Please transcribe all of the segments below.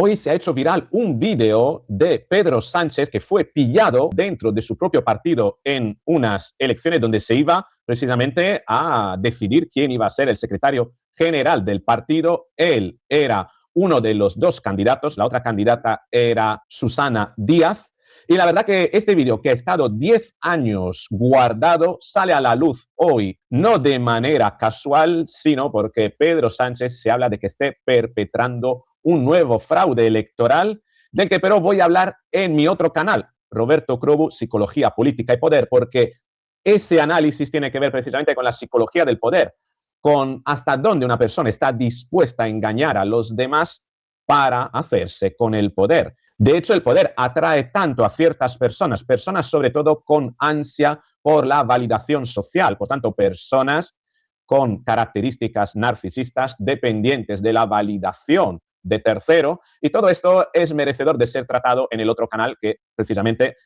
Hoy se ha hecho viral un vídeo de Pedro Sánchez que fue pillado dentro de su propio partido en unas elecciones donde se iba precisamente a decidir quién iba a ser el secretario general del partido. Él era uno de los dos candidatos, la otra candidata era Susana Díaz. Y la verdad que este vídeo, que ha estado 10 años guardado, sale a la luz hoy, no de manera casual, sino porque Pedro Sánchez se habla de que esté perpetrando un nuevo fraude electoral, del que pero voy a hablar en mi otro canal, Roberto Crobu, Psicología, Política y Poder, porque ese análisis tiene que ver precisamente con la psicología del poder, con hasta dónde una persona está dispuesta a engañar a los demás para hacerse con el poder. De hecho, el poder atrae tanto a ciertas personas, personas sobre todo con ansia por la validación social, por tanto, personas con características narcisistas dependientes de la validación de tercero, y todo esto es merecedor de ser tratado en el otro canal que precisamente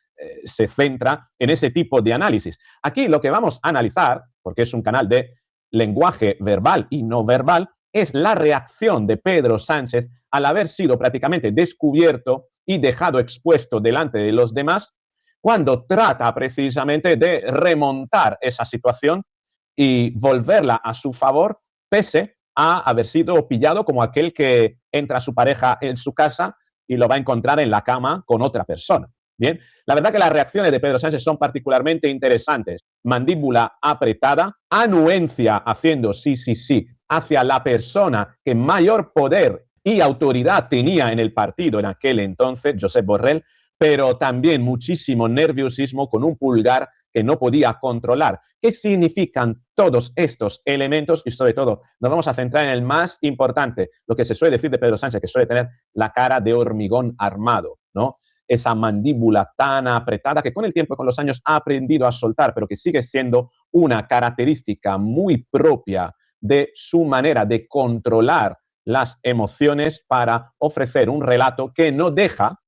se centra en ese tipo de análisis. Aquí lo que vamos a analizar, porque es un canal de lenguaje verbal y no verbal, es la reacción de Pedro Sánchez al haber sido prácticamente descubierto y dejado expuesto delante de los demás, cuando trata precisamente de remontar esa situación y volverla a su favor, pese a haber sido pillado como aquel que entra a su pareja en su casa y lo va a encontrar en la cama con otra persona. Bien, la verdad que las reacciones de Pedro Sánchez son particularmente interesantes. Mandíbula apretada, anuencia haciendo sí, sí, sí, hacia la persona que mayor poder y autoridad tenía en el partido en aquel entonces, Josep Borrell, pero también muchísimo nerviosismo con un pulgar que no podía controlar. ¿Qué significan todos estos elementos? Y sobre todo nos vamos a centrar en el más importante, lo que se suele decir de Pedro Sánchez, que suele tener la cara de hormigón armado, ¿no? Esa mandíbula tan apretada que con el tiempo, con los años, ha aprendido a soltar, pero que sigue siendo una característica muy propia de su manera de controlar las emociones para ofrecer un relato que no deja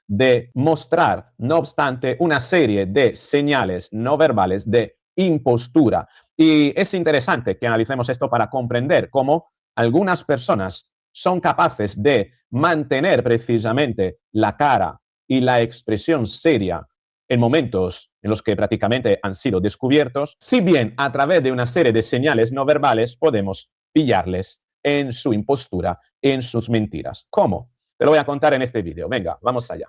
de mostrar, no obstante, una serie de señales no verbales de impostura. Y es interesante que analicemos esto para comprender cómo algunas personas son capaces de mantener precisamente la cara y la expresión seria en momentos en los que prácticamente han sido descubiertos, si bien a través de una serie de señales no verbales podemos pillarles en su impostura, en sus mentiras. ¿Cómo? Te lo voy a contar en este vídeo. Venga, vamos allá.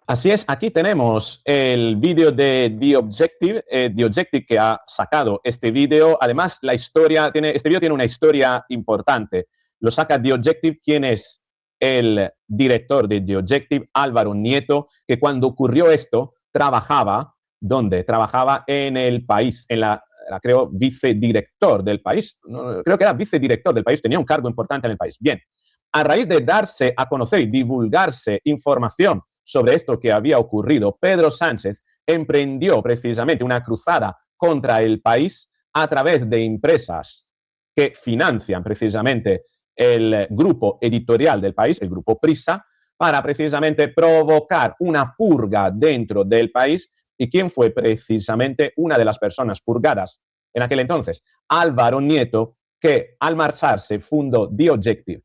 Así es, aquí tenemos el vídeo de The Objective que ha sacado este vídeo. Además, este vídeo tiene una historia importante. Lo saca The Objective, quien es el director de The Objective, Álvaro Nieto, que cuando ocurrió esto trabajaba, ¿dónde? Trabajaba en El País, creo, vicedirector del País. No, creo que era vicedirector del País, tenía un cargo importante en El País. Bien, a raíz de darse a conocer y divulgarse información sobre esto que había ocurrido, Pedro Sánchez emprendió precisamente una cruzada contra El País a través de empresas que financian precisamente el grupo editorial del País, el grupo Prisa, para precisamente provocar una purga dentro del país. ¿Y quién fue precisamente una de las personas purgadas en aquel entonces? Álvaro Nieto, que al marcharse fundó The Objective,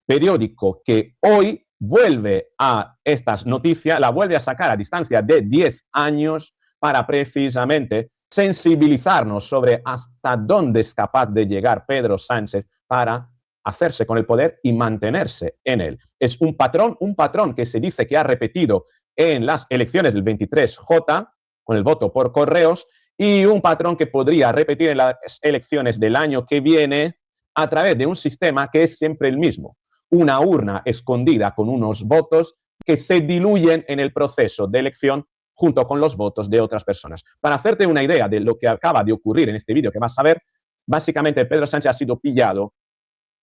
periódico que hoy vuelve a estas noticias, la vuelve a sacar a distancia de 10 años para precisamente sensibilizarnos sobre hasta dónde es capaz de llegar Pedro Sánchez para hacerse con el poder y mantenerse en él. Es un patrón que se dice que ha repetido en las elecciones del 23J, con el voto por correos, y un patrón que podría repetir en las elecciones del año que viene a través de un sistema que es siempre el mismo. Una urna escondida con unos votos que se diluyen en el proceso de elección junto con los votos de otras personas. Para hacerte una idea de lo que acaba de ocurrir en este vídeo que vas a ver, básicamente Pedro Sánchez ha sido pillado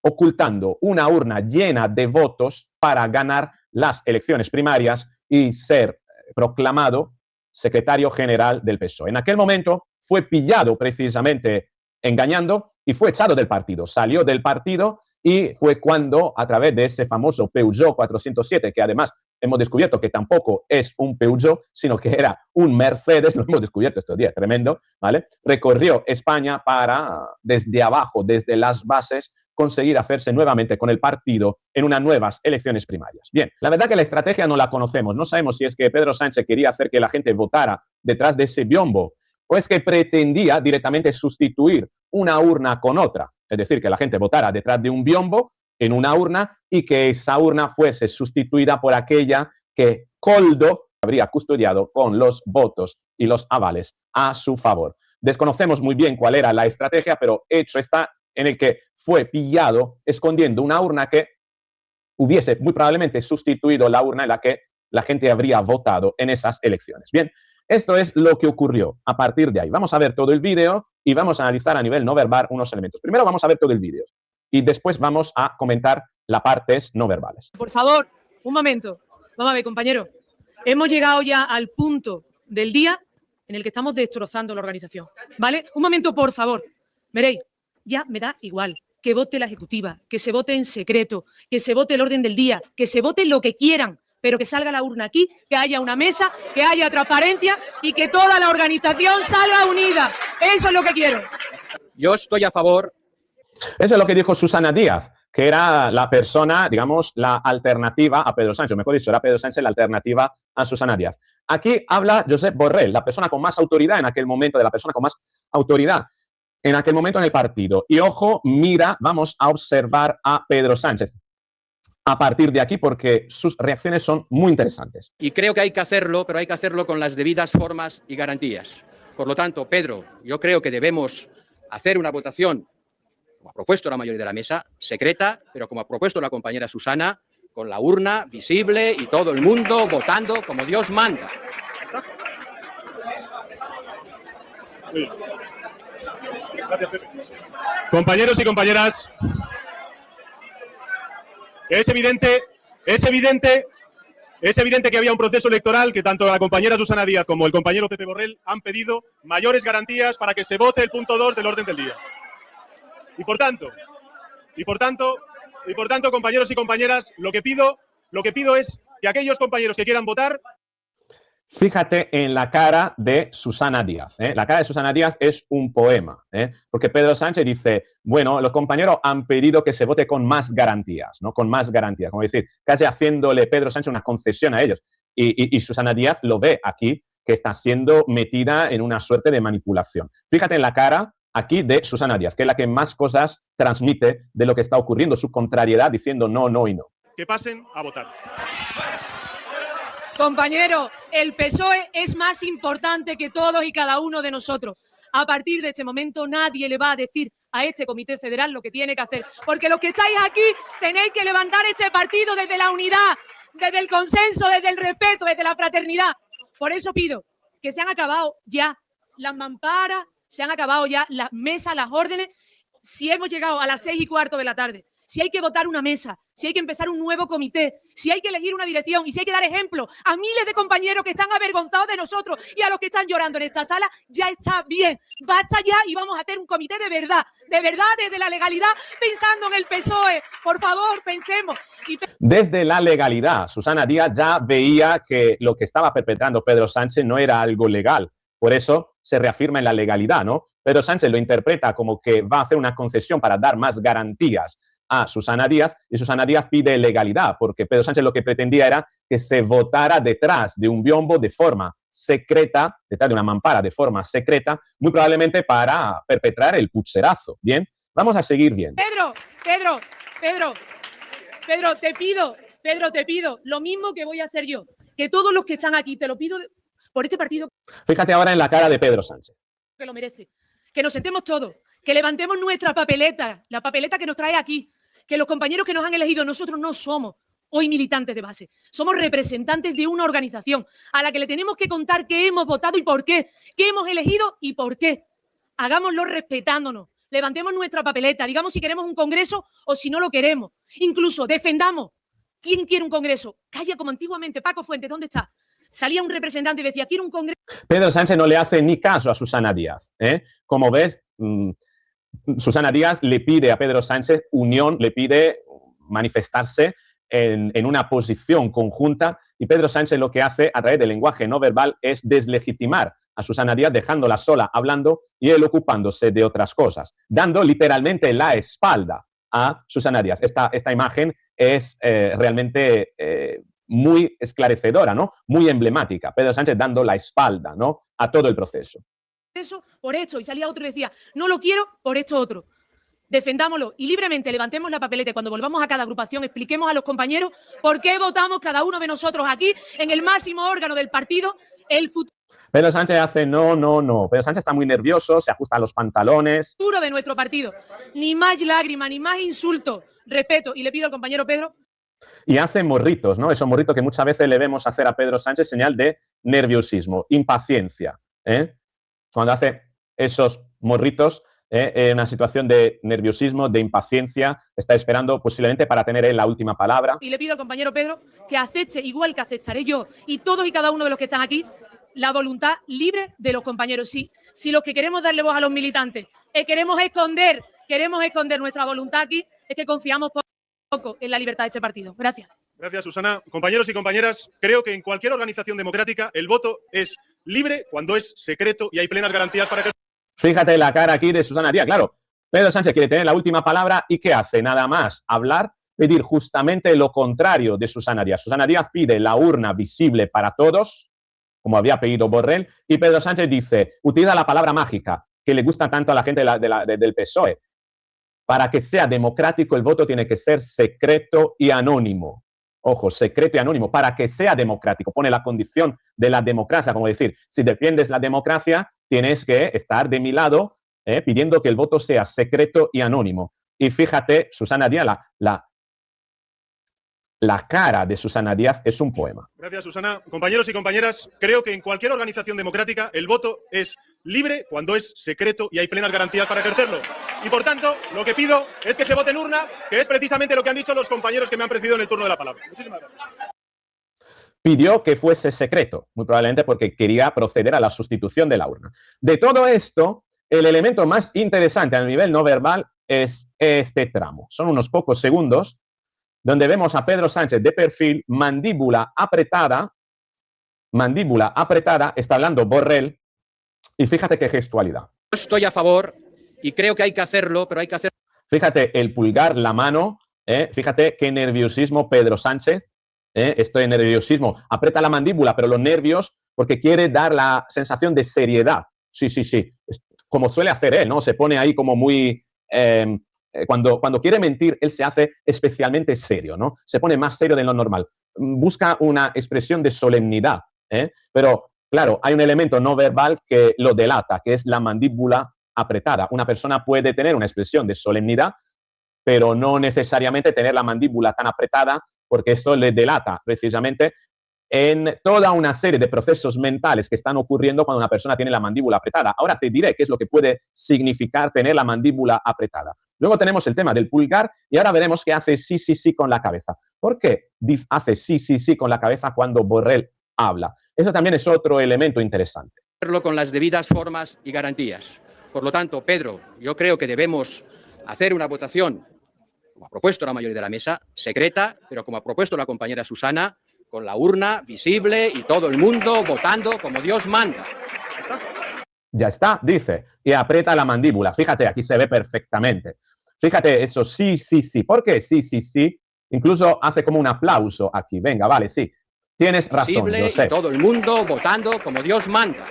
ocultando una urna llena de votos para ganar las elecciones primarias y ser proclamado secretario general del PSOE. En aquel momento fue pillado precisamente engañando y fue echado del partido. Salió del partido y fue cuando, a través de ese famoso Peugeot 407, que además hemos descubierto que tampoco es un Peugeot, sino que era un Mercedes, lo hemos descubierto estos días, tremendo, ¿vale? Recorrió España para, desde abajo, desde las bases, conseguir hacerse nuevamente con el partido en unas nuevas elecciones primarias. Bien, la verdad que la estrategia no la conocemos. No sabemos si es que Pedro Sánchez quería hacer que la gente votara detrás de ese biombo o es que pretendía directamente sustituir una urna con otra. Es decir, que la gente votara detrás de un biombo en una urna y que esa urna fuese sustituida por aquella que Koldo habría custodiado con los votos y los avales a su favor. Desconocemos muy bien cuál era la estrategia, pero hecho está en el que fue pillado escondiendo una urna que hubiese muy probablemente sustituido la urna en la que la gente habría votado en esas elecciones. Bien, esto es lo que ocurrió a partir de ahí. Vamos a ver todo el vídeo y vamos a analizar a nivel no verbal unos elementos. Primero vamos a ver todo el vídeo y después vamos a comentar las partes no verbales. Por favor, un momento. Vamos a ver, compañero. Hemos llegado ya al punto del día en el que estamos destrozando la organización, ¿vale? Un momento, por favor. Veréis, ya me da igual que vote la ejecutiva, que se vote en secreto, que se vote el orden del día, que se vote lo que quieran, pero que salga la urna aquí, que haya una mesa, que haya transparencia y que toda la organización salga unida. Eso es lo que quiero. Yo estoy a favor. Eso es lo que dijo Susana Díaz, que era la persona, digamos, la alternativa a Pedro Sánchez. Mejor dicho, era Pedro Sánchez la alternativa a Susana Díaz. Aquí habla Josep Borrell, la persona con más autoridad en aquel momento, de la persona con más autoridad en aquel momento en el partido. Y ojo, mira, vamos a observar a Pedro Sánchez a partir de aquí porque sus reacciones son muy interesantes. Y creo que hay que hacerlo, pero hay que hacerlo con las debidas formas y garantías. Por lo tanto, Pedro, yo creo que debemos hacer una votación, como ha propuesto la mayoría de la mesa, secreta, pero como ha propuesto la compañera Susana, con la urna visible y todo el mundo votando como Dios manda. Compañeros y compañeras, es evidente que había un proceso electoral que tanto la compañera Susana Díaz como el compañero Pepe Borrell han pedido mayores garantías para que se vote el punto 2 del orden del día. Y por tanto, compañeros y compañeras, lo que pido es que aquellos compañeros que quieran votar. Fíjate en la cara de Susana Díaz. La cara de Susana Díaz es un poema, porque Pedro Sánchez dice, bueno, los compañeros han pedido que se vote con más garantías, ¿no? Con más garantías, como decir, casi haciéndole Pedro Sánchez una concesión a ellos. Y Susana Díaz lo ve aquí, que está siendo metida en una suerte de manipulación. Fíjate en la cara aquí de Susana Díaz, que es la que más cosas transmite de lo que está ocurriendo, su contrariedad diciendo no, no y no. Que pasen a votar. Compañero, el PSOE es más importante que todos y cada uno de nosotros. A partir de este momento nadie le va a decir a este Comité Federal lo que tiene que hacer, porque los que estáis aquí tenéis que levantar este partido desde la unidad, desde el consenso, desde el respeto, desde la fraternidad. Por eso pido que se han acabado ya las mamparas, se han acabado ya las mesas, las órdenes. Si hemos llegado a las 6:15 de la tarde, si hay que votar una mesa, si hay que empezar un nuevo comité, si hay que elegir una dirección y si hay que dar ejemplo a miles de compañeros que están avergonzados de nosotros y a los que están llorando en esta sala, ya está bien, basta ya y vamos a hacer un comité de verdad desde la legalidad, pensando en el PSOE. Por favor, pensemos. Desde la legalidad, Susana Díaz ya veía que lo que estaba perpetrando Pedro Sánchez no era algo legal. Por eso se reafirma en la legalidad, ¿no? Pedro Sánchez lo interpreta como que va a hacer una concesión para dar más garantías a Susana Díaz y Susana Díaz pide legalidad porque Pedro Sánchez lo que pretendía era que se votara detrás de un biombo de forma secreta, detrás de una mampara de forma secreta, muy probablemente para perpetrar el pucherazo. Bien, vamos a seguir viendo. Pedro, te pido lo mismo que voy a hacer yo, que todos los que están aquí, te lo pido por este partido. Fíjate ahora en la cara de Pedro Sánchez. Que lo merece, que nos sentemos todos, que levantemos nuestra papeleta, la papeleta que nos trae aquí, que los compañeros que nos han elegido, nosotros no somos hoy militantes de base, somos representantes de una organización a la que le tenemos que contar qué hemos votado y por qué hemos elegido y por qué. Hagámoslo respetándonos, levantemos nuestra papeleta, digamos si queremos un congreso o si no lo queremos, incluso defendamos. ¿Quién quiere un congreso? Calla como antiguamente, Paco Fuentes, ¿dónde está? Salía un representante y decía, quiero un congreso. Pedro Sánchez no le hace ni caso a Susana Díaz. Como ves, Susana Díaz le pide a Pedro Sánchez unión, le pide manifestarse en una posición conjunta, y Pedro Sánchez lo que hace a través del lenguaje no verbal es deslegitimar a Susana Díaz, dejándola sola hablando y él ocupándose de otras cosas, dando literalmente la espalda a Susana Díaz. Esta imagen es realmente muy esclarecedora, ¿no? Muy emblemática. Pedro Sánchez dando la espalda, ¿no?, a todo el proceso. Eso por esto, y salía otro y decía, no lo quiero por esto otro. Defendámoslo y libremente levantemos la papeleta y cuando volvamos a cada agrupación expliquemos a los compañeros por qué votamos cada uno de nosotros aquí en el máximo órgano del partido el futuro Pedro Sánchez hace no. Pedro Sánchez está muy nervioso, se ajusta los pantalones. de nuestro partido. Ni más lágrimas, ni más insultos. Respeto. Y le pido al compañero Pedro. Y hace morritos, ¿no? Esos morritos que muchas veces le vemos hacer a Pedro Sánchez, señal de nerviosismo, impaciencia, ¿eh? Cuando hace esos morritos, en una situación de nerviosismo, de impaciencia, está esperando posiblemente para tener él la última palabra. Y le pido al compañero Pedro que acepte, igual que aceptaré yo y todos y cada uno de los que están aquí, la voluntad libre de los compañeros. Si los que queremos darle voz a los militantes queremos esconder nuestra voluntad aquí, es que confiamos poco en la libertad de este partido. Gracias. Gracias, Susana. Compañeros y compañeras, creo que en cualquier organización democrática el voto es libre cuando es secreto y hay plenas garantías para que... Fíjate la cara aquí de Susana Díaz, claro. Pedro Sánchez quiere tener la última palabra y ¿qué hace? Nada más hablar, pedir justamente lo contrario de Susana Díaz. Susana Díaz pide la urna visible para todos, como había pedido Borrell, y Pedro Sánchez dice, utiliza la palabra mágica, que le gusta tanto a la gente del PSOE. Para que sea democrático, el voto tiene que ser secreto y anónimo. Ojo, secreto y anónimo, para que sea democrático. Pone la condición de la democracia, como decir, si defiendes la democracia, tienes que estar de mi lado pidiendo que el voto sea secreto y anónimo. Y fíjate, Susana Díaz, la cara de Susana Díaz es un poema. Gracias, Susana. Compañeros y compañeras, creo que en cualquier organización democrática el voto es libre cuando es secreto y hay plenas garantías para ejercerlo. Y por tanto, lo que pido es que se vote en urna, que es precisamente lo que han dicho los compañeros que me han precedido en el turno de la palabra. Muchísimas gracias. Pidió que fuese secreto, muy probablemente porque quería proceder a la sustitución de la urna. De todo esto, el elemento más interesante a nivel no verbal es este tramo. Son unos pocos segundos donde vemos a Pedro Sánchez de perfil, mandíbula apretada, está hablando Borrell, y fíjate qué gestualidad. Estoy a favor y creo que hay que hacerlo, pero hay que hacerlo. Fíjate el pulgar, la mano, fíjate qué nerviosismo Pedro Sánchez, esto de nerviosismo, aprieta la mandíbula, pero los nervios porque quiere dar la sensación de seriedad. Sí, como suele hacer él, ¿no? Se pone ahí como muy... Cuando quiere mentir, él se hace especialmente serio, ¿no? Se pone más serio de lo normal. Busca una expresión de solemnidad, pero, claro, hay un elemento no verbal que lo delata, que es la mandíbula apretada. Una persona puede tener una expresión de solemnidad, pero no necesariamente tener la mandíbula tan apretada, porque esto le delata precisamente en toda una serie de procesos mentales que están ocurriendo cuando una persona tiene la mandíbula apretada. Ahora te diré qué es lo que puede significar tener la mandíbula apretada. Luego tenemos el tema del pulgar y ahora veremos qué hace sí con la cabeza. ¿Por qué hace sí con la cabeza cuando Borrell habla? Eso también es otro elemento interesante. Hacerlo con las debidas formas y garantías. Por lo tanto, Pedro, yo creo que debemos hacer una votación, como ha propuesto la mayoría de la mesa, secreta, pero como ha propuesto la compañera Susana, con la urna visible y todo el mundo votando como Dios manda. Ya está, dice, y aprieta la mandíbula. Fíjate, aquí se ve perfectamente. Fíjate, eso sí. ¿Por qué sí? Incluso hace como un aplauso aquí. Venga, vale, sí. Tienes razón, Visible Josep. y todo el mundo votando como Dios manda.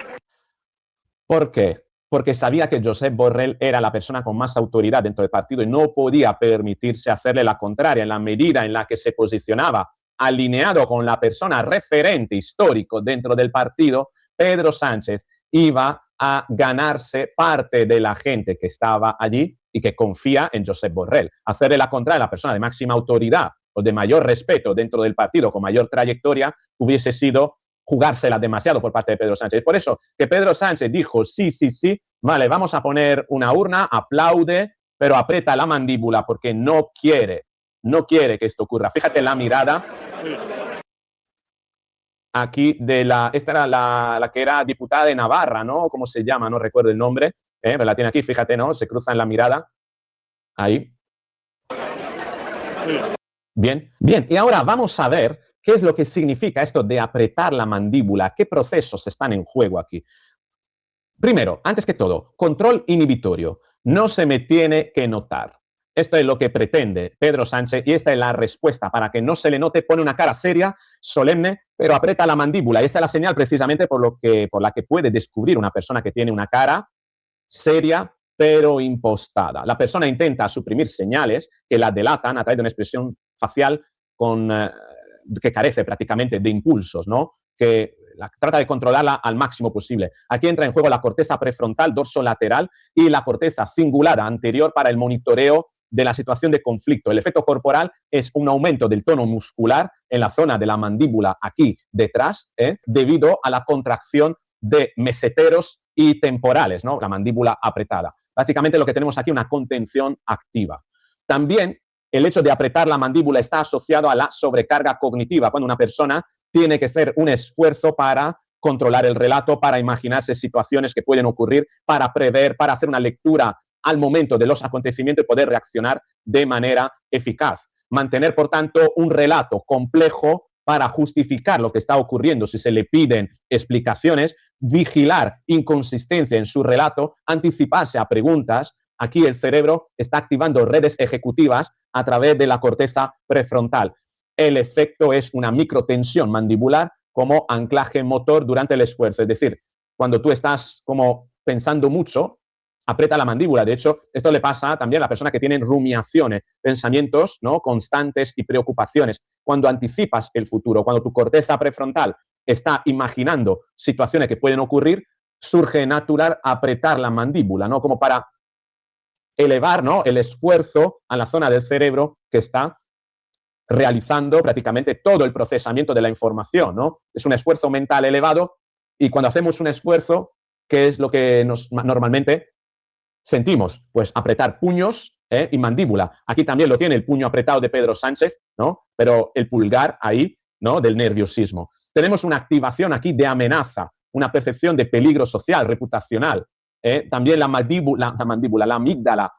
¿Por qué? Porque sabía que Josep Borrell era la persona con más autoridad dentro del partido y no podía permitirse hacerle la contraria en la medida en la que se posicionaba alineado con la persona referente histórico dentro del partido. Pedro Sánchez iba a ganarse parte de la gente que estaba allí y que confía en Josep Borrell. Hacerle la contraria a la persona de máxima autoridad o de mayor respeto dentro del partido, con mayor trayectoria, hubiese sido jugársela demasiado por parte de Pedro Sánchez. Por eso que Pedro Sánchez dijo sí, vale, vamos a poner una urna, aplaude, pero aprieta la mandíbula porque no quiere que esto ocurra. Fíjate la mirada aquí esta era la que era diputada de Navarra, ¿no? ¿Cómo se llama? No recuerdo el nombre. Me la tiene aquí, fíjate, ¿no? Se cruzan la mirada. Ahí. Bien, bien. Y ahora vamos a ver qué es lo que significa esto de apretar la mandíbula, qué procesos están en juego aquí. Primero, antes que todo, control inhibitorio. No se me tiene que notar. Esto es lo que pretende Pedro Sánchez y esta es la respuesta. Para que no se le note, pone una cara seria, solemne, pero aprieta la mandíbula. Y esa es la señal precisamente por la que puede descubrir una persona que tiene una cara seria, pero impostada. La persona intenta suprimir señales que la delatan a través de una expresión facial que carece prácticamente de impulsos, ¿no? Que trata de controlarla al máximo posible. Aquí entra en juego la corteza prefrontal, dorsolateral y la corteza cingulada anterior para el monitoreo de la situación de conflicto. El efecto corporal es un aumento del tono muscular en la zona de la mandíbula aquí detrás, debido a la contracción de meseteros y temporales, ¿no? La mandíbula apretada. Básicamente lo que tenemos aquí es una contención activa. También el hecho de apretar la mandíbula está asociado a la sobrecarga cognitiva, cuando una persona tiene que hacer un esfuerzo para controlar el relato, para imaginarse situaciones que pueden ocurrir, para prever, para hacer una lectura al momento de los acontecimientos y poder reaccionar de manera eficaz. Mantener, por tanto, un relato complejo para justificar lo que está ocurriendo si se le piden explicaciones, vigilar inconsistencia en su relato, anticiparse a preguntas. Aquí el cerebro está activando redes ejecutivas a través de la corteza prefrontal. El efecto es una microtensión mandibular como anclaje motor durante el esfuerzo. Es decir, cuando tú estás como pensando mucho, aprieta la mandíbula. De hecho, esto le pasa también a la persona que tiene rumiaciones, pensamientos, ¿no?, constantes y preocupaciones. Cuando anticipas el futuro, cuando tu corteza prefrontal está imaginando situaciones que pueden ocurrir, surge natural apretar la mandíbula, ¿no?, como para elevar, ¿no?, el esfuerzo a la zona del cerebro que está realizando prácticamente todo el procesamiento de la información, ¿no? Es un esfuerzo mental elevado y cuando hacemos un esfuerzo, ¿qué es lo que normalmente sentimos? Pues apretar puños y mandíbula. Aquí también lo tiene el puño apretado de Pedro Sánchez, ¿no? Pero el pulgar ahí, ¿no?, del nerviosismo. Tenemos una activación aquí de amenaza, una percepción de peligro social, reputacional. También la amígdala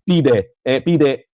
pide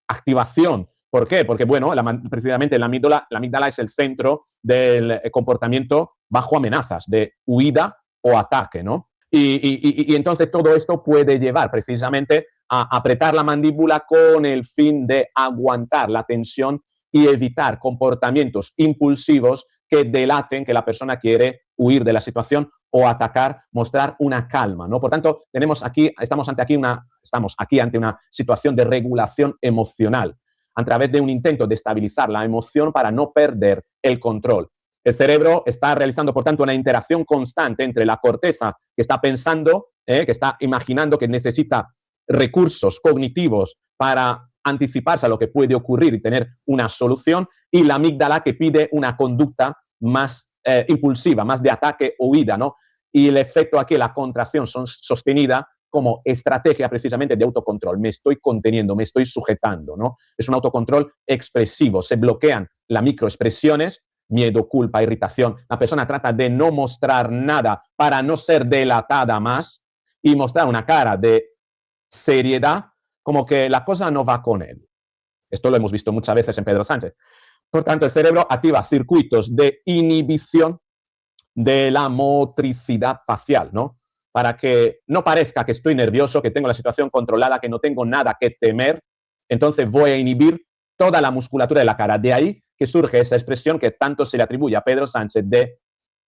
activación. ¿Por qué? Porque, bueno, precisamente la amígdala es el centro del comportamiento bajo amenazas, de huida o ataque, ¿no? Y entonces todo esto puede llevar precisamente a apretar la mandíbula con el fin de aguantar la tensión y evitar comportamientos impulsivos que delaten que la persona quiere huir de la situación o atacar, mostrar una calma, ¿no? Por tanto, estamos aquí ante una situación de regulación emocional a través de un intento de estabilizar la emoción para no perder el control. El cerebro está realizando, por tanto, una interacción constante entre la corteza que está pensando, que está imaginando, que necesita recursos cognitivos para anticiparse a lo que puede ocurrir y tener una solución, y la amígdala que pide una conducta más impulsiva, más de ataque o huida, ¿no? Y el efecto aquí, la contracción sostenida como estrategia precisamente de autocontrol. Me estoy conteniendo, me estoy sujetando, ¿no? Es un autocontrol expresivo. Se bloquean las microexpresiones, miedo, culpa, irritación. La persona trata de no mostrar nada para no ser delatada más y mostrar una cara de seriedad, como que la cosa no va con él. Esto lo hemos visto muchas veces en Pedro Sánchez. Por tanto, el cerebro activa circuitos de inhibición de la motricidad facial, ¿no? Para que no parezca que estoy nervioso, que tengo la situación controlada, que no tengo nada que temer, entonces voy a inhibir toda la musculatura de la cara. De ahí que surge esa expresión que tanto se le atribuye a Pedro Sánchez de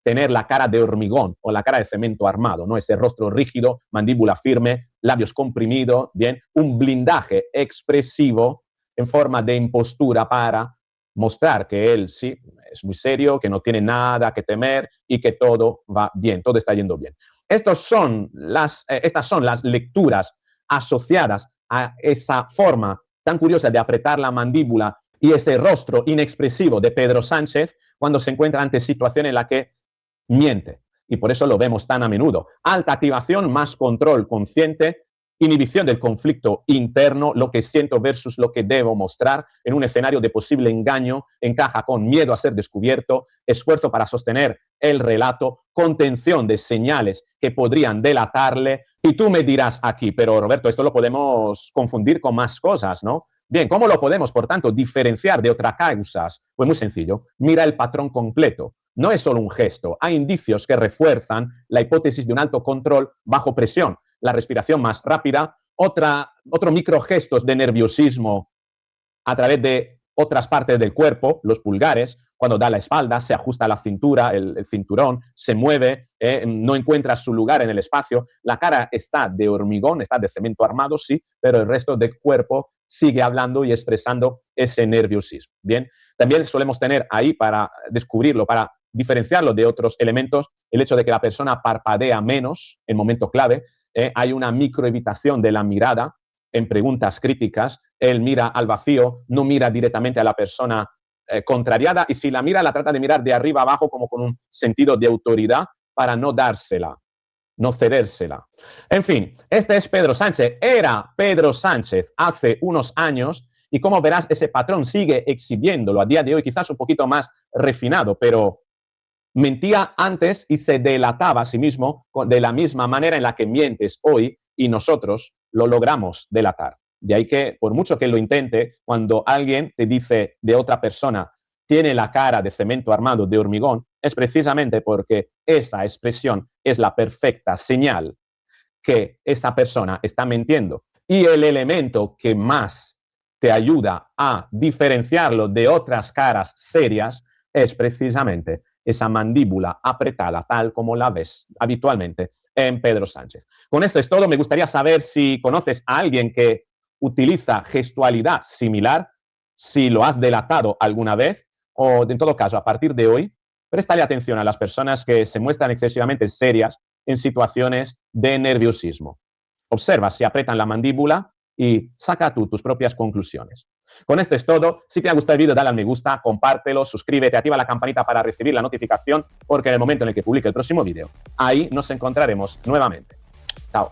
tener la cara de hormigón o la cara de cemento armado, ¿no? Ese rostro rígido, mandíbula firme, labios comprimidos, bien, un blindaje expresivo en forma de impostura para mostrar que él sí es muy serio, que no tiene nada que temer y que todo va bien, todo está yendo bien. Estas son las lecturas asociadas a esa forma tan curiosa de apretar la mandíbula y ese rostro inexpresivo de Pedro Sánchez cuando se encuentra ante situaciones en las que miente. Y por eso lo vemos tan a menudo. Alta activación más control consciente, inhibición del conflicto interno, lo que siento versus lo que debo mostrar en un escenario de posible engaño, encaja con miedo a ser descubierto, esfuerzo para sostener el relato, contención de señales que podrían delatarle, Y tú me dirás aquí, pero Roberto, esto lo podemos confundir con más cosas, ¿no? Bien, ¿cómo lo podemos, por tanto, diferenciar de otras causas? Pues muy sencillo, mira el patrón completo. No es solo un gesto, hay indicios que refuerzan la hipótesis de un alto control bajo presión, la respiración más rápida, otro microgestos de nerviosismo a través de otras partes del cuerpo, los pulgares, cuando da la espalda, se ajusta la cintura, el cinturón, se mueve, no encuentra su lugar en el espacio. La cara está de hormigón, está de cemento armado, sí, pero el resto del cuerpo sigue hablando y expresando ese nerviosismo. Bien, también solemos tener ahí para descubrirlo, para diferenciarlo de otros elementos, el hecho de que la persona parpadea menos en momento clave, hay una microevitación de la mirada en preguntas críticas, él mira al vacío, no mira directamente a la persona contrariada, y si la mira, la trata de mirar de arriba abajo como con un sentido de autoridad para no dársela, no cedérsela. En fin, este es Pedro Sánchez, era Pedro Sánchez hace unos años, y como verás, ese patrón sigue exhibiéndolo a día de hoy, quizás un poquito más refinado, pero mentía antes y se delataba a sí mismo de la misma manera en la que mientes hoy, y nosotros lo logramos delatar. De ahí que, por mucho que lo intente, cuando alguien te dice de otra persona, tiene la cara de cemento armado, de hormigón, es precisamente porque esa expresión es la perfecta señal que esa persona está mintiendo. Y el elemento que más te ayuda a diferenciarlo de otras caras serias es precisamente esa mandíbula apretada, tal como la ves habitualmente en Pedro Sánchez. Con esto es todo. Me gustaría saber si conoces a alguien que utiliza gestualidad similar, si lo has delatado alguna vez, o en todo caso, a partir de hoy, préstale atención a las personas que se muestran excesivamente serias en situaciones de nerviosismo. Observa si apretan la mandíbula y saca tú tus propias conclusiones. Con esto es todo. Si te ha gustado el vídeo, dale al me gusta, compártelo, suscríbete, activa la campanita para recibir la notificación, porque en el momento en el que publique el próximo vídeo, ahí nos encontraremos nuevamente. Chao.